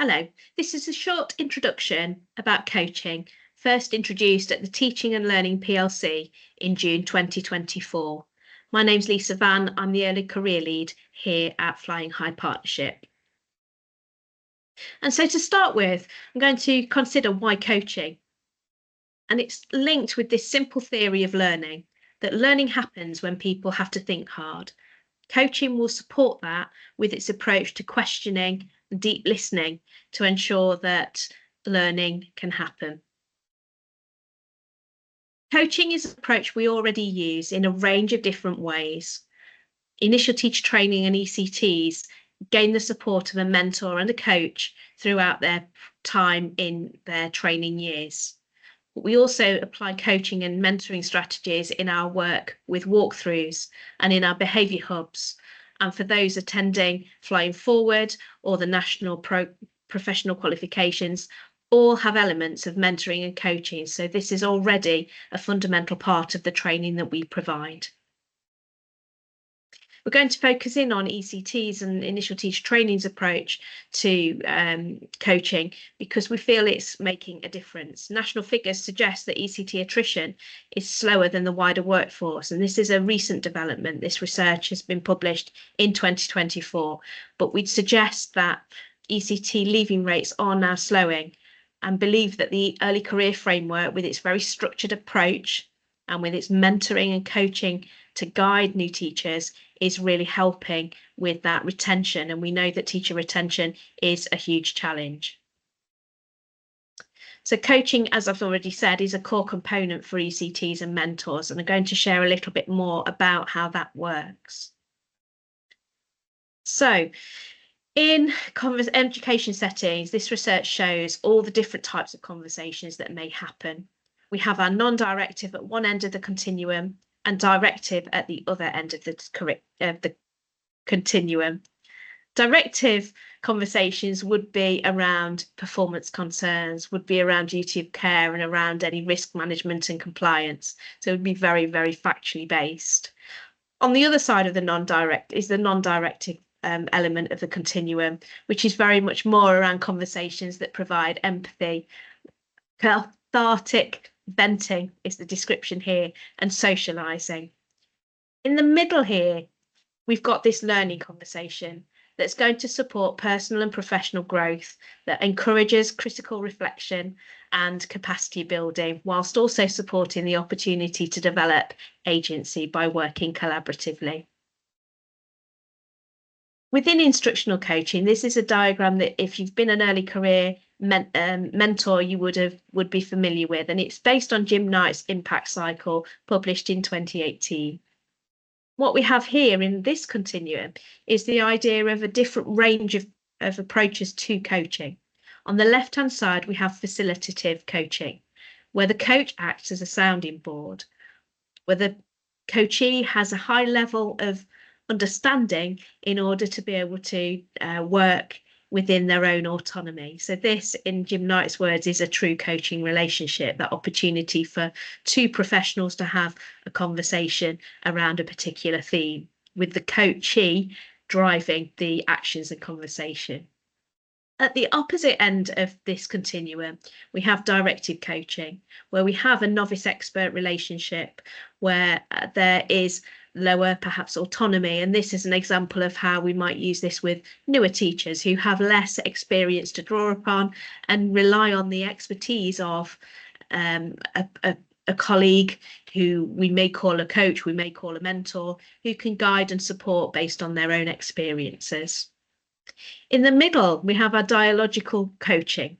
Hello, this is a short introduction about coaching, first introduced at the Teaching and Learning PLC in June 2024. My name's Lisa Van, I'm the Early Career Lead here at Flying High Partnership. And so to start with, I'm going to consider why coaching. And it's linked with this simple theory of learning, that learning happens when people have to think hard. Coaching will support that with its approach to questioning and deep listening to ensure that learning can happen. Coaching is an approach we already use in a range of different ways. Initial teacher training and ECTs gain the support of a mentor and a coach throughout their time in their training years. We also apply coaching and mentoring strategies in our work with walkthroughs and in our behaviour hubs. And for those attending Flying Forward or the National Professional Qualifications, all have elements of mentoring and coaching. So this is already a fundamental part of the training that we provide. We're going to focus in on ECTs and initial teacher training's approach to coaching because we feel it's making a difference. National figures suggest that ECT attrition is slower than the wider workforce, and this is a recent development. This research has been published in 2024, but we'd suggest that ECT leaving rates are now slowing and believe that the early career framework, with its very structured approach and with its mentoring and coaching to guide new teachers, is really helping with that retention. And we know that teacher retention is a huge challenge. So coaching, as I've already said, is a core component for ECTs and mentors, and I'm going to share a little bit more about how that works. So in education settings, this research shows all the different types of conversations that may happen. We have our non-directive at one end of the continuum and directive at the other end of the continuum. Directive conversations would be around performance concerns, would be around duty of care and around any risk management and compliance. So it would be very, very factually based. On the other side of the non-directive element of the continuum, which is very much more around conversations that provide empathy, cathartic venting is the description here, and socializing. In the middle here, we've got this learning conversation that's going to support personal and professional growth, that encourages critical reflection and capacity building, whilst also supporting the opportunity to develop agency by working collaboratively. Within instructional coaching, this is a diagram that if you've been an early career mentor, you would be familiar with, and it's based on Jim Knight's Impact Cycle, published in 2018. What we have here in this continuum is the idea of a different range of approaches to coaching. On the left-hand side, we have facilitative coaching, where the coach acts as a sounding board, where the coachee has a high level of understanding in order to be able to work within their own autonomy. So this, in Jim Knight's words, is a true coaching relationship, that opportunity for two professionals to have a conversation around a particular theme, with the coachee driving the actions and conversation. At the opposite end of this continuum, we have directed coaching, where we have a novice expert relationship, where there is lower perhaps autonomy, and this is an example of how we might use this with newer teachers who have less experience to draw upon and rely on the expertise of a colleague who we may call a coach, we may call a mentor, who can guide and support based on their own experiences. In the middle, we have our dialogical coaching,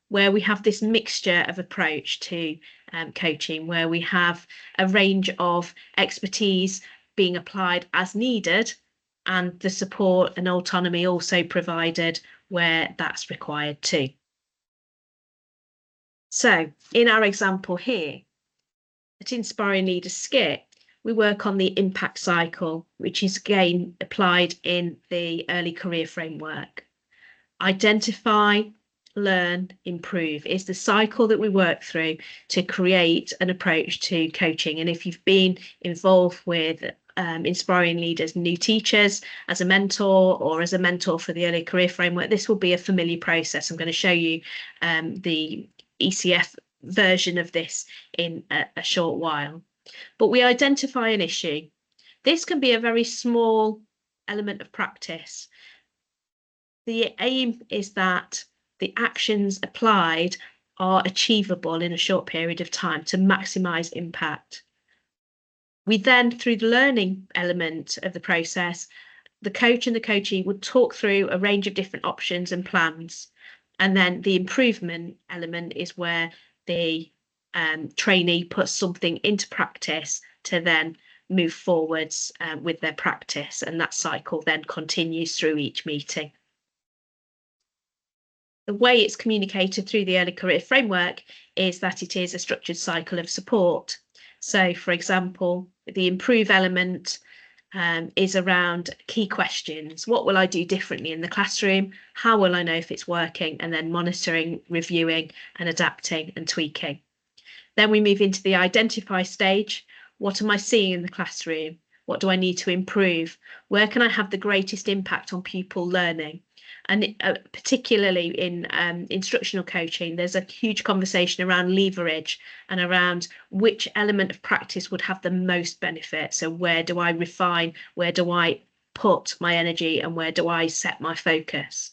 where we have this mixture of approach to coaching, where we have a range of expertise being applied as needed, and the support and autonomy also provided where that's required too. So in our example here, at Inspiring Leaders Skip, we work on the impact cycle, which is again applied in the early career framework. Identify, learn, improve is the cycle that we work through to create an approach to coaching. And if you've been involved with Inspiring Leaders, New Teachers, as a mentor or as a mentor for the Early Career Framework, this will be a familiar process. I'm going to show you the ECF version of this in a short while. But we identify an issue. This can be a very small element of practice. The aim is that the actions applied are achievable in a short period of time to maximize impact. We then, through the learning element of the process, the coach and the coachee would talk through a range of different options and plans. And then the improvement element is where the trainee puts something into practice to then move forwards with their practice. And that cycle then continues through each meeting. The way it's communicated through the Early Career Framework is that it is a structured cycle of support. So, for example, the improve element is around key questions. What will I do differently in the classroom? How will I know if it's working? And then monitoring, reviewing, and adapting and tweaking. Then we move into the identify stage. What am I seeing in the classroom? What do I need to improve? Where can I have the greatest impact on pupil learning? And particularly in instructional coaching, there's a huge conversation around leverage and around which element of practice would have the most benefit. So where do I refine? Where do I put my energy? And where do I set my focus?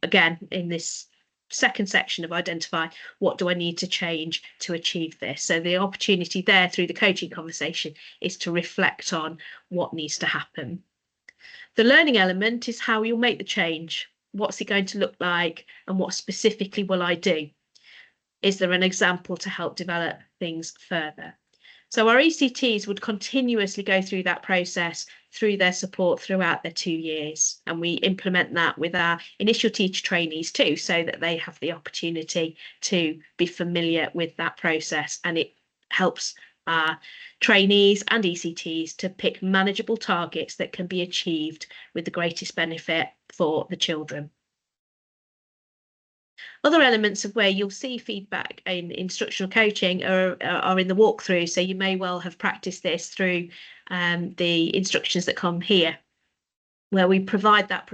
Again, in this second section of identify, what do I need to change to achieve this? So the opportunity there through the coaching conversation is to reflect on what needs to happen. The learning element is how you'll make the change. What's it going to look like? And what specifically will I do? Is there an example to help develop things further? So our ECTs would continuously go through that process through their support throughout their 2 years. And we implement that with our initial teacher trainees too, so that they have the opportunity to be familiar with that process. And it helps our trainees and ECTs to pick manageable targets that can be achieved with the greatest benefit for the children. Other elements of where you'll see feedback in instructional coaching are in the walkthrough. So you may well have practiced this through the instructions that come here, where we provide that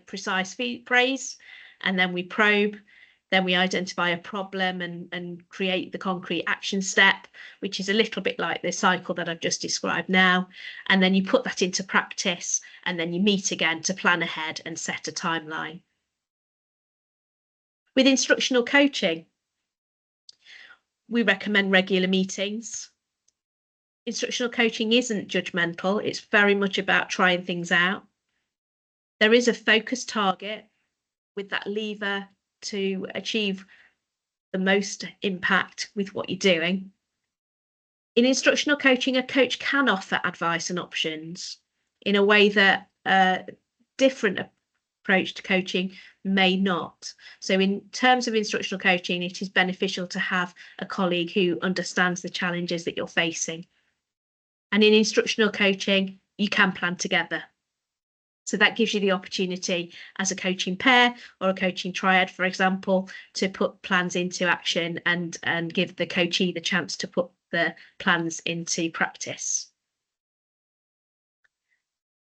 precise phrase, and then we probe. Then we identify a problem and create the concrete action step, which is a little bit like the cycle that I've just described now. And then you put that into practice, and then you meet again to plan ahead and set a timeline. With instructional coaching, we recommend regular meetings. Instructional coaching isn't judgmental. It's very much about trying things out. There is a focused target with that lever to achieve the most impact with what you're doing. In instructional coaching, a coach can offer advice and options in a way that a different approach to coaching may not. So in terms of instructional coaching, it is beneficial to have a colleague who understands the challenges that you're facing. And in instructional coaching, you can plan together. So that gives you the opportunity as a coaching pair or a coaching triad, for example, to put plans into action and give the coachee the chance to put the plans into practice.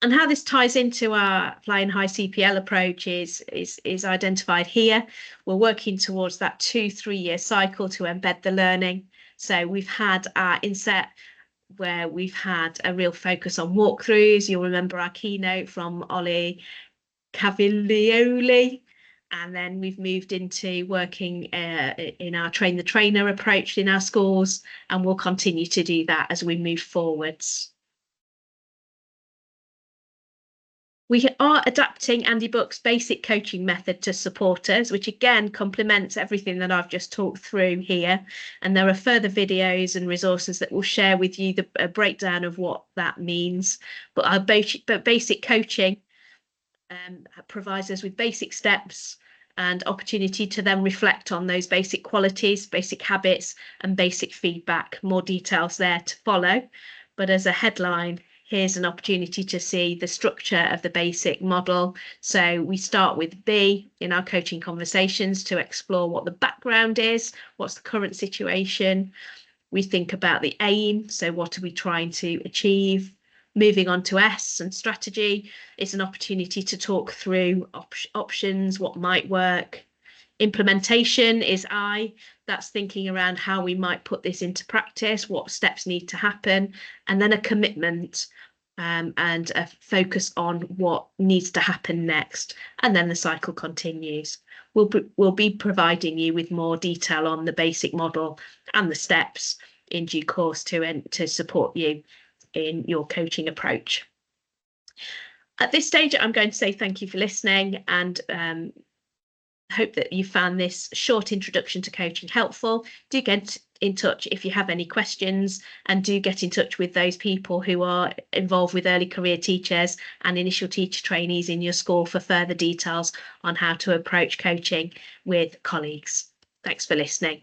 And how this ties into our Flying High CPL approach is identified here. We're working towards that 2-3 year cycle to embed the learning. So we've had our inset, where we've had a real focus on walkthroughs. You'll remember our keynote from Ollie Caviglioli. And then we've moved into working in our train the trainer approach in our schools, and we'll continue to do that as we move forwards. We are adapting Andy Buck's basic coaching method to supporters, which again complements everything that I've just talked through here. And there are further videos and resources that will share with you a breakdown of what that means. But our basic coaching provides us with basic steps and opportunity to then reflect on those basic qualities, basic habits, and basic feedback. More details there to follow. But as a headline, here's an opportunity to see the structure of the basic model. So we start with B in our coaching conversations to explore what the background is, what's the current situation. We think about the aim. So what are we trying to achieve? Moving on to S and strategy, it's an opportunity to talk through options, what might work. Implementation is I, that's thinking around how we might put this into practice, what steps need to happen, and then a commitment and a focus on what needs to happen next. And then the cycle continues. We'll be providing you with more detail on the basic model and the steps in due course to support you in your coaching approach. At this stage, I'm going to say thank you for listening, and hope that you found this short introduction to coaching helpful. Do get in touch if you have any questions, and do get in touch with those people who are involved with early career teachers and initial teacher trainees in your school for further details on how to approach coaching with colleagues. Thanks for listening.